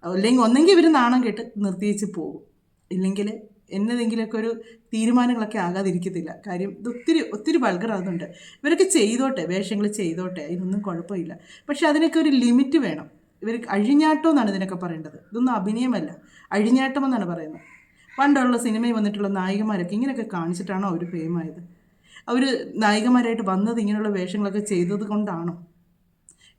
[SPEAKER 3] അല്ലെങ്കിൽ ഒന്നെങ്കിൽ ഇവർ നാണം കേട്ട് നിർത്തിവെച്ച് പോകും, ഇല്ലെങ്കിൽ എന്നതെങ്കിലുമൊക്കെ ഒരു തീരുമാനങ്ങളൊക്കെ ആകാതിരിക്കത്തില്ല. കാര്യം ഇത് ഒത്തിരി വൾഗറാകുന്നുണ്ട്. ഇവരൊക്കെ ചെയ്തോട്ടെ, വേഷങ്ങൾ ചെയ്തോട്ടെ, അതിനൊന്നും കുഴപ്പമില്ല. പക്ഷെ അതിനൊക്കെ ഒരു ലിമിറ്റ് വേണം. ഇവർ അഴിഞ്ഞാട്ടം എന്നാണ് ഇതിനൊക്കെ പറയേണ്ടത്. ഇതൊന്നും അഭിനയമല്ല, അഴിഞ്ഞാട്ടം എന്നാണ് പറയുന്നത്. പണ്ടുള്ള സിനിമയിൽ വന്നിട്ടുള്ള നായികമാരൊക്കെ ഇങ്ങനെയൊക്കെ കാണിച്ചിട്ടാണോ അവർ ഫെയിമായത്? അവർ നായികമാരായിട്ട് വന്നത് ഇങ്ങനെയുള്ള വേഷങ്ങളൊക്കെ ചെയ്തത് കൊണ്ടാണോ?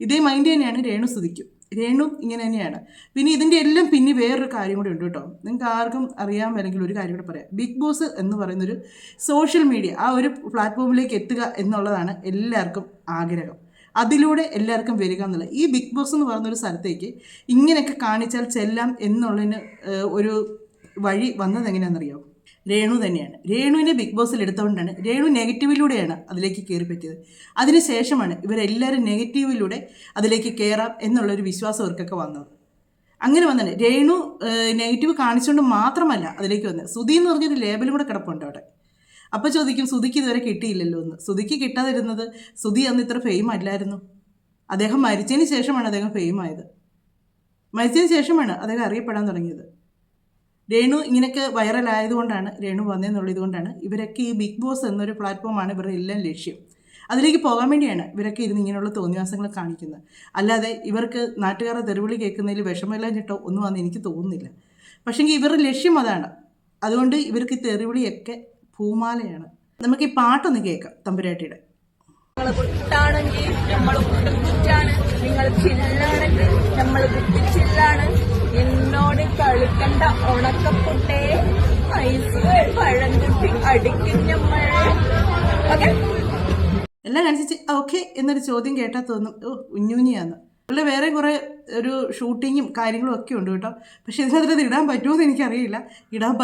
[SPEAKER 3] ഇതേ മൈൻഡ് തന്നെയാണ് രേണുസുതിക്കും. രേണു ഇങ്ങനെ തന്നെയാണ്. പിന്നെ ഇതിൻ്റെ എല്ലാം പിന്നെ വേറൊരു കാര്യം കൂടി ഉണ്ട് കേട്ടോ. നിങ്ങൾക്ക് ആർക്കും അറിയാമെങ്കിൽ ഒരു കാര്യം കൂടെ പറയാം. ബിഗ് ബോസ് എന്ന് പറയുന്നൊരു സോഷ്യൽ മീഡിയ, ആ ഒരു പ്ലാറ്റ്ഫോമിലേക്ക് എത്തുക എന്നുള്ളതാണ് എല്ലാവർക്കും ആഗ്രഹം. അതിലൂടെ എല്ലാവർക്കും വരിക എന്നുള്ളത്. ഈ ബിഗ് ബോസ് എന്ന് പറയുന്നൊരു സ്ഥലത്തേക്ക് ഇങ്ങനെയൊക്കെ കാണിച്ചാൽ ചെല്ലാം എന്നുള്ളതിന് ഒരു വഴി വന്നത് എങ്ങനെയാണെന്നറിയാമോ? രേണു തന്നെയാണ്. രേണുവിനെ ബിഗ് ബോസിൽ എടുത്തുകൊണ്ടാണ് രേണു നെഗറ്റീവിലൂടെയാണ് അതിലേക്ക് കയറി പറ്റിയത്. അതിനുശേഷമാണ് ഇവരെല്ലാവരും നെഗറ്റീവിലൂടെ അതിലേക്ക് കയറാം എന്നുള്ളൊരു വിശ്വാസം ഇവർക്കൊക്കെ വന്നത്. അങ്ങനെ വന്നത് രേണു നെഗറ്റീവ് കാണിച്ചുകൊണ്ട് മാത്രമല്ല അതിലേക്ക് വന്നത്. സുധി എന്ന് പറഞ്ഞൊരു ലേബലും കൂടെ കിടപ്പുണ്ട് അവിടെ. അപ്പോൾ ചോദിക്കും സുധിക്ക് ഇതുവരെ കിട്ടിയില്ലല്ലോ എന്ന്. സുധിക്ക് കിട്ടാതിരുന്നത് സുധി അന്ന് ഇത്ര ഫെയിം അല്ലായിരുന്നു. അദ്ദേഹം മരിച്ചതിന് ശേഷമാണ് അദ്ദേഹം ഫെയിമായത്. മരിച്ചതിന് ശേഷമാണ് അദ്ദേഹം അറിയപ്പെടാൻ തുടങ്ങിയത്. രേണു ഇങ്ങനെയൊക്കെ വൈറലായതുകൊണ്ടാണ്, രേണു വന്നതെന്നുള്ളതുകൊണ്ടാണ് ഇവരൊക്കെ ഈ ബിഗ് ബോസ് എന്നൊരു പ്ലാറ്റ്ഫോമാണ് ഇവരുടെ എല്ലാം ലക്ഷ്യം. അതിലേക്ക് പോകാൻ വേണ്ടിയാണ് ഇവരൊക്കെ ഇരുന്ന് ഇങ്ങനെയുള്ള തോന്നിവാസങ്ങൾ കാണിക്കുന്നത്. അല്ലാതെ ഇവർക്ക് നാട്ടുകാരുടെ തെരുവിളി കേൾക്കുന്നതിൽ വിഷമമെല്ലാം ചിട്ടോ ഒന്നും വന്ന് എനിക്ക് തോന്നുന്നില്ല. പക്ഷേങ്കിൽ ഇവരുടെ ലക്ഷ്യം അതാണ്. അതുകൊണ്ട് ഇവർക്ക് ഈ തെരുവിളിയൊക്കെ പൂമാലയാണ്. നമുക്ക് ഈ പാട്ടൊന്ന് കേൾക്കാം, തമ്പുരാട്ടിയുടെ.
[SPEAKER 2] നിങ്ങൾ ചില്ലാണ്, നമ്മൾ ചില്ലാണ്, എന്നോട് കളിക്കണ്ട ഉണക്കപ്പൊട്ടേ, ഐസ് പഴംകുട്ടി അടിക്കും നമ്മൾ, ഓക്കെ.
[SPEAKER 3] എല്ലാം കാണിച്ച് ഓക്കെ എന്നൊരു ചോദ്യം കേട്ടാൽ തോന്നും ഓ ഉഞ്ഞുഞ്ഞിയാന്ന്. അല്ല വേറെ കുറേ ഒരു ഷൂട്ടിങ്ങും കാര്യങ്ങളും ഒക്കെ ഉണ്ട് കേട്ടോ. പക്ഷേ ഇതിനകത്ത് ഇടാൻ പറ്റുമോ എന്ന് എനിക്കറിയില്ല. ഇടാൻ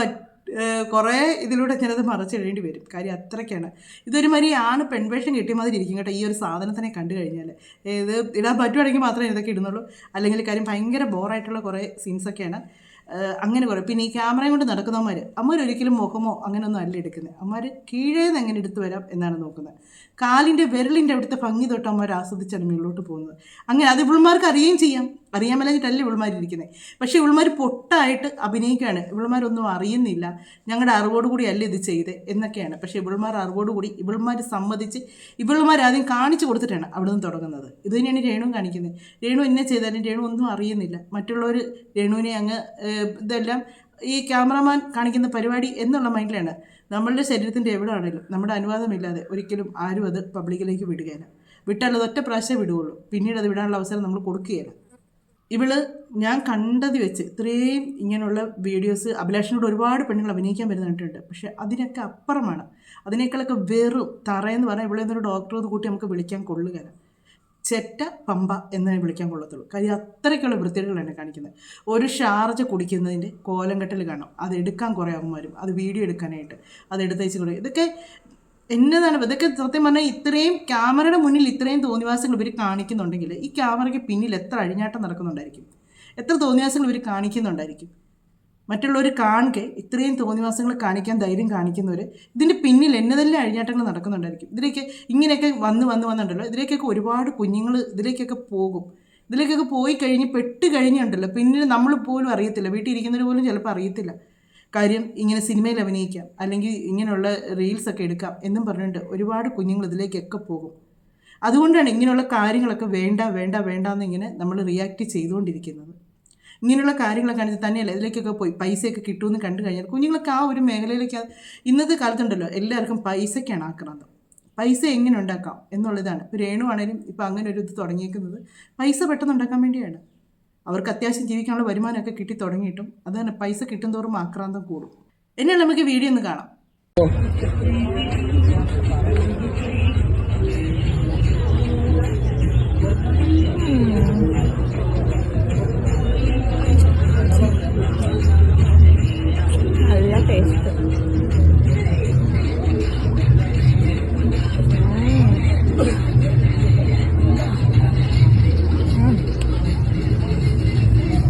[SPEAKER 3] കുറേ ഇതിലൂടെ ഞാനത് മറച്ചിടേണ്ടി വരും. കാര്യം അത്രയ്ക്കാണ്. ഇതൊരു മാതിരി ആണ് പെൺവേഷം കിട്ടിയ മാതിരി ഇരിക്കും കേട്ടോ ഈ ഒരു സാധനത്തിനെ കണ്ടു കഴിഞ്ഞാൽ. ഇത് ഇടാൻ പറ്റുവാണെങ്കിൽ മാത്രമേ ഇതൊക്കെ ഇടുന്നുള്ളൂ. അല്ലെങ്കിൽ കാര്യം ഭയങ്കര ബോറായിട്ടുള്ള കുറേ സീൻസൊക്കെയാണ്. അങ്ങനെ കുറേ പിന്നെ ഈ ക്യാമറയും കൊണ്ട് നടക്കുന്നവന്മാർ അമ്മമാരൊരിക്കലും മുഖമോ അങ്ങനെയൊന്നും അല്ല എടുക്കുന്നത്. അമ്മമാർ കീഴേന്ന് എങ്ങനെ എടുത്തു വരാം എന്നാണ് നോക്കുന്നത്. കാലിൻ്റെ വിരലിൻ്റെ അവിടുത്തെ ഭംഗി തൊട്ട് അമ്മമാർ ആസ്വദിച്ചാണ് മുകളിലോട്ട് പോകുന്നത്. അങ്ങനെ അത് ഇവൾമാർക്ക് അറിയുകയും ചെയ്യാം. അറിയാൻ മേലാഞ്ഞിട്ടല്ല ഇവൾമാരിയിരിക്കുന്നത്. പക്ഷേ ഇവൾമാർ പൊട്ടായിട്ട് അഭിനയിക്കുകയാണ്. ഇവൾമാരൊന്നും അറിയുന്നില്ല, ഞങ്ങളുടെ അറിവോടുകൂടി അല്ല ഇത് ചെയ്ത് എന്നൊക്കെയാണ്. പക്ഷേ ഇവൾമാർ അറിവോടുകൂടി ഇവൾമാർ സമ്മതിച്ച് ഇവൾമാർ ആദ്യം കാണിച്ചു കൊടുത്തിട്ടാണ് അവിടെ നിന്ന് തുടങ്ങുന്നത്. ഇത് തന്നെയാണ് രേണുവും കാണിക്കുന്നത്. രേണു എന്നെ ചെയ്താലും രേണു ഒന്നും അറിയുന്നില്ല. മറ്റുള്ളവർ രേണുവിനെ അങ്ങ് ഇതെല്ലാം ഈ ക്യാമറമാൻ കാണിക്കുന്ന പരിപാടി എന്നുള്ള മൈൻഡിലാണ്. നമ്മളുടെ ശരീരത്തിൻ്റെ എവിടെ ആണെങ്കിലും നമ്മുടെ അനുവാദമില്ലാതെ ഒരിക്കലും ആരും അത് പബ്ലിക്കിലേക്ക് വിടുകയില്ല. വിട്ടാൽ അത് ഒറ്റ പ്രാവശ്യം വിടുകയുള്ളൂ. പിന്നീട് അത് വിടാനുള്ള അവസരം നമ്മൾ കൊടുക്കുകയില്ല. ഇവള് ഞാൻ കണ്ടത് വെച്ച് ഇത്രയും ഇങ്ങനെയുള്ള വീഡിയോസ് അഭിലാഷിനോട് ഒരുപാട് പെണ്ണുങ്ങൾ അഭിനയിക്കാൻ വരുന്നിട്ടുണ്ട്. പക്ഷേ അതിനൊക്കെ അപ്പുറമാണ്. അതിനേക്കാളൊക്കെ വെറും തറയെന്ന് പറഞ്ഞാൽ ഇവിടെ നിന്നൊരു ഡോക്ടർ കൂട്ടി നമുക്ക് വിളിക്കാൻ കൊള്ളുകയില്ല. ചെറ്റ പമ്പ എന്നേ വിളിക്കാൻ കൊള്ളത്തുള്ളൂ. കാര്യം അത്രയ്ക്കുള്ള വൃത്തികളാണ് കാണിക്കുന്നത്. ഒരു ഷാർജ കുടിക്കുന്നതിൻ്റെ കോലം കെട്ടൽ കാണും. അത് എടുക്കാൻ കുറേ അമ്മമാരും അത് വീഡിയോ എടുക്കാനായിട്ട് അത് എടുത്തേച്ച് കൊടുക്കും. ഇതൊക്കെ എന്നതാണ് ഇതൊക്കെ സത്യം പറഞ്ഞാൽ ഇത്രയും ക്യാമറയുടെ മുന്നിൽ ഇത്രയും തോന്നിവാസങ്ങൾ ഇവർ കാണിക്കുന്നുണ്ടെങ്കിൽ ഈ ക്യാമറയ്ക്ക് പിന്നിൽ എത്ര അഴിഞ്ഞാട്ടം നടക്കുന്നുണ്ടായിരിക്കും, എത്ര തോന്നിവാസങ്ങൾ ഇവർ കാണിക്കുന്നുണ്ടായിരിക്കും. മറ്റുള്ളവർ കാണുക ഇത്രയും തോന്നിവാസങ്ങൾ കാണിക്കാൻ ധൈര്യം കാണിക്കുന്നവർ ഇതിൻ്റെ പിന്നിൽ എന്നതെല്ലാം അഴിഞ്ഞാട്ടങ്ങൾ നടക്കുന്നുണ്ടായിരിക്കും. ഇതിലേക്ക് ഇങ്ങനെയൊക്കെ വന്നുണ്ടല്ലോ, ഇതിലേക്കൊക്കെ ഒരുപാട് കുഞ്ഞുങ്ങൾ ഇതിലേക്കൊക്കെ പോകും. ഇതിലേക്കൊക്കെ പോയി കഴിഞ്ഞ് പെട്ട് കഴിഞ്ഞുണ്ടല്ലോ പിന്നീട് നമ്മൾ പോലും അറിയത്തില്ല. വീട്ടിൽ ഇരിക്കുന്നവർ പോലും ചിലപ്പോൾ അറിയത്തില്ല. കാര്യം ഇങ്ങനെ സിനിമയിൽ അഭിനയിക്കാം അല്ലെങ്കിൽ ഇങ്ങനെയുള്ള റീൽസൊക്കെ എടുക്കാം എന്നും പറഞ്ഞിട്ട് ഒരുപാട് കുഞ്ഞുങ്ങൾ ഇതിലേക്കൊക്കെ പോകും. അതുകൊണ്ടാണ് ഇങ്ങനെയുള്ള കാര്യങ്ങളൊക്കെ വേണ്ട വേണ്ട വേണ്ട എന്നിങ്ങനെ നമ്മൾ റിയാക്ട് ചെയ്തുകൊണ്ടിരിക്കുന്നത്. ഇങ്ങനെയുള്ള കാര്യങ്ങളൊക്കെ കാണിച്ച് തന്നെയല്ല ഇതിലേക്കൊക്കെ പോയി പൈസയൊക്കെ കിട്ടുമെന്ന് കണ്ടു കഴിഞ്ഞാൽ കുഞ്ഞുങ്ങളൊക്കെ ആ ഒരു മേഖലയിലേക്ക് ഇന്നത്തെ കാലത്തുണ്ടല്ലോ എല്ലാവർക്കും പൈസയ്ക്കാണ് ആക്രാന്തം. പൈസ എങ്ങനെ ഉണ്ടാക്കാം എന്നുള്ളതാണ്. ഇപ്പോൾ രേണു ആണെങ്കിലും ഇപ്പോൾ അങ്ങനെ ഒരു ഇത് തുടങ്ങിയേക്കുന്നത് പൈസ പെട്ടെന്ന് ഉണ്ടാക്കാൻ വേണ്ടിയാണ്. അവർക്ക് അത്യാവശ്യം ജീവിക്കാനുള്ള വരുമാനമൊക്കെ കിട്ടി തുടങ്ങിയിട്ടും അതാണ് പൈസ കിട്ടും തോറും ആക്രാന്തം കൂടും. എന്നാൽ നമുക്ക് വീഡിയോ ഒന്ന് കാണാം.
[SPEAKER 2] നല്ല ടേസ്റ്റ്.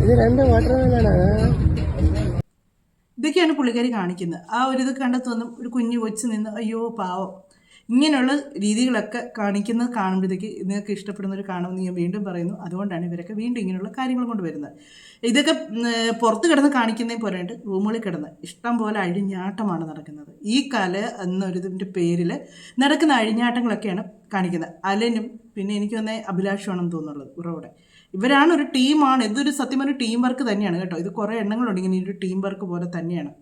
[SPEAKER 1] ഇത് രണ്ട് വാട്ടർമെലനാണ്.
[SPEAKER 3] ഇതൊക്കെയാണ് പുള്ളിക്കാരി കാണിക്കുന്നത്. ആ ഒരു ഇത് കണ്ടെത്തുന്ന ഒരു കുഞ്ഞു കൊച്ചു നിന്ന് അയ്യോ പാവം ഇങ്ങനെയുള്ള രീതികളൊക്കെ കാണിക്കുന്നത് കാണുമ്പോഴത്തേക്ക് നിങ്ങൾക്ക് ഇഷ്ടപ്പെടുന്നവർ കാണുമെന്ന് ഞാൻ വീണ്ടും പറയുന്നു. അതുകൊണ്ടാണ് ഇവരൊക്കെ വീണ്ടും ഇങ്ങനെയുള്ള കാര്യങ്ങൾ കൊണ്ട് വരുന്നത്. ഇതൊക്കെ പുറത്ത് കിടന്ന് കാണിക്കുന്നതിന് പോരാണ്ട് റൂമുകളിൽ കിടന്ന് ഇഷ്ടം പോലെ അഴിഞ്ഞാട്ടമാണ് നടക്കുന്നത്. ഈ കല എന്നൊരിതിൻ്റെ പേരിൽ നടക്കുന്ന അഴിഞ്ഞാട്ടങ്ങളൊക്കെയാണ് കാണിക്കുന്നത്. അലനും പിന്നെ എനിക്ക് തന്നെ അഭിലാഷമാണെന്ന് തോന്നുന്നുള്ളത് ഉറവിടെ. ഇവരാണ് ഒരു ടീമാണ്. ഇതൊരു സത്യം ഒരു ടീം വർക്ക് തന്നെയാണ് കേട്ടോ. ഇത് കുറേ എണ്ണങ്ങളുണ്ട് ഇങ്ങനെ ഒരു ടീം വർക്ക് പോലെ തന്നെയാണ്.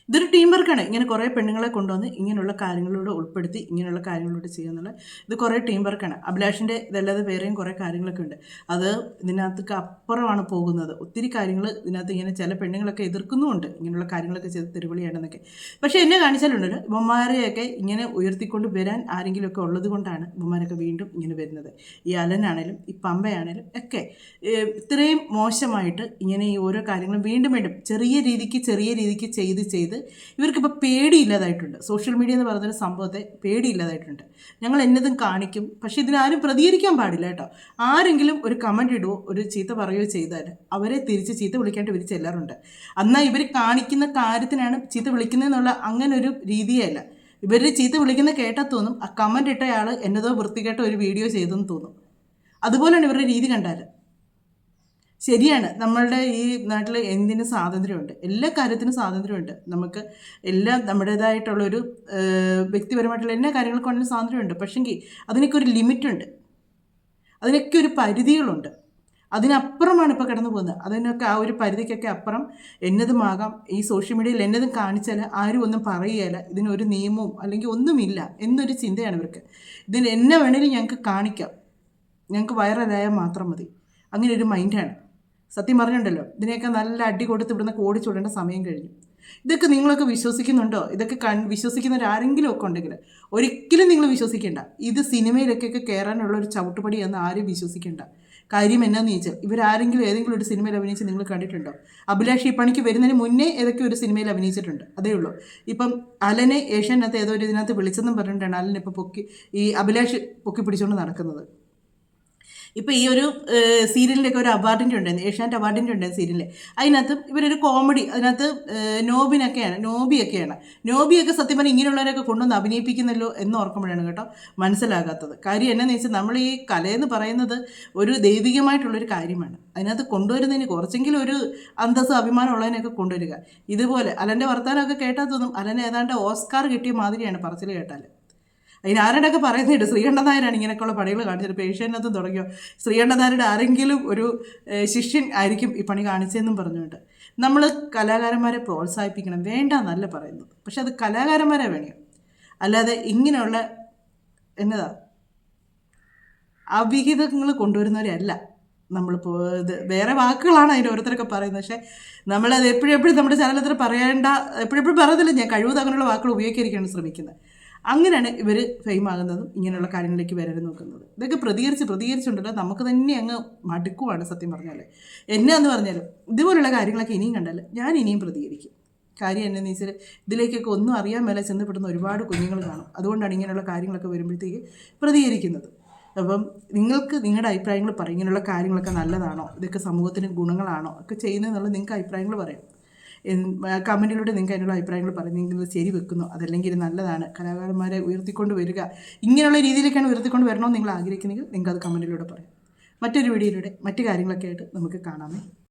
[SPEAKER 3] ഇതൊരു ടീം വർക്കാണ്. ഇങ്ങനെ കുറേ പെണ്ണുങ്ങളെ കൊണ്ടുവന്ന് ഇങ്ങനെയുള്ള കാര്യങ്ങളിലൂടെ ഉൾപ്പെടുത്തി ഇങ്ങനെയുള്ള കാര്യങ്ങളിലൂടെ ചെയ്യുന്നുള്ള ഇത് കുറേ ടീം വർക്കാണ്. അഭിലാഷിൻ്റെ ഇതല്ലാതെ വേറെയും കുറേ കാര്യങ്ങളൊക്കെ ഉണ്ട്. അത് ഇതിനകത്തൊക്കെ അപ്പുറമാണ് പോകുന്നത്. ഒത്തിരി കാര്യങ്ങൾ ഇതിനകത്ത് ഇങ്ങനെ ചില പെണ്ണുങ്ങളൊക്കെ എതിർക്കുന്നുമുണ്ട് ഇങ്ങനെയുള്ള കാര്യങ്ങളൊക്കെ ചെയ്ത് തെരുവിളിയാണെന്നൊക്കെ. പക്ഷേ എന്നെ കാണിച്ചാലുണ്ടല്ലോ ഇവന്മാരെയൊക്കെ ഇങ്ങനെ ഉയർത്തിക്കൊണ്ട് വരാൻ ആരെങ്കിലുമൊക്കെ ഉള്ളത് കൊണ്ടാണ് ഇവന്മാരൊക്കെ വീണ്ടും ഇങ്ങനെ വരുന്നത്. ഈ അലനാണേലും ഈ പമ്പയാണേലും ഒക്കെ ഇത്രയും മോശമായിട്ട് ഇങ്ങനെ ഈ ഓരോ കാര്യങ്ങളും വീണ്ടും വീണ്ടും ചെറിയ രീതിക്ക് ചെയ്ത് ഇവർക്കിപ്പോൾ പേടിയില്ലാതായിട്ടുണ്ട്. സോഷ്യൽ മീഡിയ എന്ന് പറയുന്നൊരു സംഭവത്തെ പേടിയില്ലാതായിട്ടുണ്ട്. ഞങ്ങൾ എന്നതും കാണിക്കും, പക്ഷേ ഇതിനാരും പ്രതികരിക്കാൻ പാടില്ല കേട്ടോ. ആരെങ്കിലും ഒരു കമൻറ്റ് ഇടുവോ ഒരു ചീത്ത പറയുകയോ ചെയ്താൽ അവരെ തിരിച്ച് ചീത്ത വിളിക്കാണ്ട് ഇവർ ചെല്ലാറുണ്ട്. എന്നാൽ ഇവർ കാണിക്കുന്ന കാര്യത്തിനാണ് ചീത്ത വിളിക്കുന്നതെന്നുള്ള അങ്ങനെ ഒരു രീതിയല്ല. ഇവർ ചീത്ത വിളിക്കുന്ന കേട്ടാൽ തോന്നും ആ കമൻറ്റ് ഇട്ടയാൾ എന്നതോ വൃത്തികെട്ട ഒരു വീഡിയോ ചെയ്തെന്ന് തോന്നും. അതുപോലെയാണ് ഇവരുടെ രീതി കണ്ടാൽ. ശരിയാണ്, നമ്മളുടെ ഈ നാട്ടിൽ എന്തിനും സ്വാതന്ത്ര്യമുണ്ട്, എല്ലാ കാര്യത്തിനും സ്വാതന്ത്ര്യമുണ്ട്. നമുക്ക് എല്ലാം നമ്മുടേതായിട്ടുള്ളൊരു വ്യക്തിപരമായിട്ടുള്ള എല്ലാ കാര്യങ്ങൾക്കും സ്വാതന്ത്ര്യമുണ്ട്. പക്ഷെങ്കിൽ അതിനൊക്കെ ഒരു ലിമിറ്റുണ്ട്, അതിനൊക്കെ ഒരു പരിധികളുണ്ട്. അതിനപ്പുറമാണ് ഇപ്പോൾ കടന്നു പോകുന്നത്. അതിനൊക്കെ ആ ഒരു പരിധിക്കൊക്കെ അപ്പുറം എന്നതുമാകാം. ഈ സോഷ്യൽ മീഡിയയിൽ എന്നതും കാണിച്ചാൽ ആരും ഒന്നും പറയുകയില്ല, ഇതിനൊരു നിയമവും അല്ലെങ്കിൽ ഒന്നുമില്ല എന്നൊരു ചിന്തയാണ് ഇവർക്ക്. ഇതിന് എന്നെ വേണേലും ഞങ്ങൾക്ക് കാണിക്കാം, ഞങ്ങൾക്ക് വൈറലായാൽ മാത്രം മതി, അങ്ങനെ ഒരു മൈൻഡാണ്. സത്യം പറഞ്ഞിട്ടുണ്ടല്ലോ, ഇതിനെയൊക്കെ നല്ല അടി കൊടുത്ത് ഇവിടുന്ന് ഓടിച്ചുവിടേണ്ട സമയം കഴിഞ്ഞു. ഇതൊക്കെ നിങ്ങളൊക്കെ വിശ്വസിക്കുന്നുണ്ടോ? ഇതൊക്കെ വിശ്വസിക്കുന്നവരാരെങ്കിലും ഒക്കെ ഉണ്ടെങ്കിൽ ഒരിക്കലും നിങ്ങൾ വിശ്വസിക്കേണ്ട. ഇത് സിനിമയിലൊക്കെ കയറാനുള്ള ഒരു ചവിട്ടുപടി എന്ന് ആരും വിശ്വസിക്കേണ്ട. കാര്യം എന്നാന്ന് ചോദിച്ചാൽ, ഇവരാരെങ്കിലും ഏതെങ്കിലും ഒരു സിനിമയിൽ അഭിനയിച്ച് നിങ്ങൾ കണ്ടിട്ടുണ്ടോ? അഭിലാഷ് ഈ പണിക്ക് വരുന്നതിന് മുന്നേ ഏതൊക്കെ ഒരു സിനിമയിൽ അഭിനയിച്ചിട്ടുണ്ട്, അതേ ഉള്ളൂ. ഇപ്പം അലനെ ഏഷ്യാനകത്ത് ഏതോ ഒരു ഇതിനകത്ത് വിളിച്ചെന്നും പറഞ്ഞിട്ടാണ് അലനെ ഇപ്പോൾ ഈ അഭിലാഷ് പൊക്കി പിടിച്ചുകൊണ്ട് നടക്കുന്നത്. ഇപ്പോൾ ഈ ഒരു സീരിയലിൻ്റെയൊക്കെ ഒരു അവാർഡിൻ്റെ ഉണ്ടായിരുന്നു, ഏഷ്യാനെറ്റ് അവാർഡിൻ്റെ ഉണ്ടായിരുന്നു സീരിയലിൽ. അതിനകത്ത് ഇവരൊരു കോമഡി, അതിനകത്ത് നോബിയൊക്കെ സത്യം പറഞ്ഞാൽ ഇങ്ങനെയുള്ളവരൊക്കെ കൊണ്ടുവന്ന് അഭിനയിപ്പിക്കുന്നല്ലോ എന്ന് ഓർക്കുമ്പോഴാണ് കേട്ടോ മനസ്സിലാകാത്തത്. കാര്യം എന്നാന്ന് വെച്ചാൽ, നമ്മൾ ഈ കലയെന്ന് പറയുന്നത് ഒരു ദൈവികമായിട്ടുള്ളൊരു കാര്യമാണ്. അതിനകത്ത് കൊണ്ടുവരുന്നതിന് കുറച്ചെങ്കിലും ഒരു അന്തസ്സ് അഭിമാനം ഉള്ളതിനൊക്കെ കൊണ്ടുവരിക. ഇതുപോലെ അലൻ്റെ വർത്തമാനമൊക്കെ കേട്ടാൽ തോന്നും അലന് ഏതാണ്ട് ഓസ്കാർ കിട്ടിയ മാതിരിയാണ് പറച്ചിൽ കേട്ടാൽ. അതിനാരുടെയൊക്കെ പറയുന്നുണ്ട് ശ്രീകണ്ഠൻ നായരാണ് ഇങ്ങനെയൊക്കെയുള്ള പണികൾ കാണിച്ചത്. ഇപ്പോൾ ഏഷ്യാനകത്തും തുടങ്ങിയോ ശ്രീകണ്ഠൻ നായരുടെ ആരെങ്കിലും ഒരു ശിഷ്യൻ ആയിരിക്കും ഈ പണി കാണിച്ചതെന്നും പറഞ്ഞുകൊണ്ട്. നമ്മൾ കലാകാരന്മാരെ പ്രോത്സാഹിപ്പിക്കണം, വേണ്ട എന്നല്ല പറയുന്നത്, പക്ഷെ അത് കലാകാരന്മാരെ വേണം, അല്ലാതെ ഇങ്ങനെയുള്ള എന്നതാ അവിഹിതങ്ങൾ കൊണ്ടുവരുന്നവരെ അല്ല നമ്മളിപ്പോൾ. ഇത് വേറെ വാക്കുകളാണ് അതിൻ്റെ ഓരോരുത്തരൊക്കെ പറയുന്നത്, പക്ഷേ നമ്മളത് എപ്പോഴും നമ്മുടെ ചാനലത്തിൽ പറയേണ്ട, എപ്പോഴും പറയുന്നില്ല, ഞാൻ കഴിവതും അങ്ങനെയുള്ള വാക്കുകൾ ഉപയോഗിക്കാതിരിക്കാണ് ശ്രമിക്കുന്നത്. അങ്ങനെയാണ് ഇവർ ഫെയിം ആകുന്നതും ഇങ്ങനെയുള്ള കാര്യങ്ങളിലേക്ക് വരാൻ നോക്കുന്നത്. ഇതൊക്കെ പ്രതികരിച്ചുണ്ടല്ലോ നമുക്ക് തന്നെ അങ്ങ് മടുക്കുവാണ് സത്യം പറഞ്ഞാൽ. എന്നാന്ന് പറഞ്ഞാലും ഇതുപോലുള്ള കാര്യങ്ങളൊക്കെ ഇനിയും കണ്ടാൽ ഞാൻ ഇനിയും പ്രതികരിക്കും. കാര്യം എന്നാന്ന് വെച്ചാൽ, ഇതിലേക്കൊക്കെ ഒന്നും അറിയാൻ മേലെ ചെന്നപ്പെടുന്ന ഒരുപാട് കുഞ്ഞുങ്ങൾ കാണും. അതുകൊണ്ടാണ് ഇങ്ങനെയുള്ള കാര്യങ്ങളൊക്കെ വരുമ്പോഴത്തേക്ക് പ്രതികരിക്കുന്നത്. അപ്പം നിങ്ങൾക്ക് നിങ്ങളുടെ അഭിപ്രായങ്ങൾ പറയും, ഇങ്ങനെയുള്ള കാര്യങ്ങളൊക്കെ നല്ലതാണോ, ഇതൊക്കെ സമൂഹത്തിന് ഗുണങ്ങളാണോ ഒക്കെ ചെയ്യുന്നതെന്നുള്ളത് നിങ്ങൾക്ക് അഭിപ്രായങ്ങൾ പറയാം. കമൻറ്റിലൂടെ നിങ്ങൾക്ക് അതിനുള്ള അഭിപ്രായങ്ങൾ പറയും. നിങ്ങൾ ശരി വെക്കുന്നു, അതല്ലെങ്കിൽ നല്ലതാണ്, കലാകാരന്മാരെ ഉയർത്തിക്കൊണ്ട് വരിക, ഇങ്ങനെയുള്ള രീതിയിലേക്കാണ് ഉയർത്തിക്കൊണ്ട് വരണമെന്ന് നിങ്ങൾ ആഗ്രഹിക്കുന്നെങ്കിൽ നിങ്ങൾക്ക് അത് കമൻറ്റിലൂടെ പറയാം. മറ്റൊരു വീഡിയോയിലൂടെ മറ്റു കാര്യങ്ങളൊക്കെ ആയിട്ട് നമുക്ക് കാണാമേ.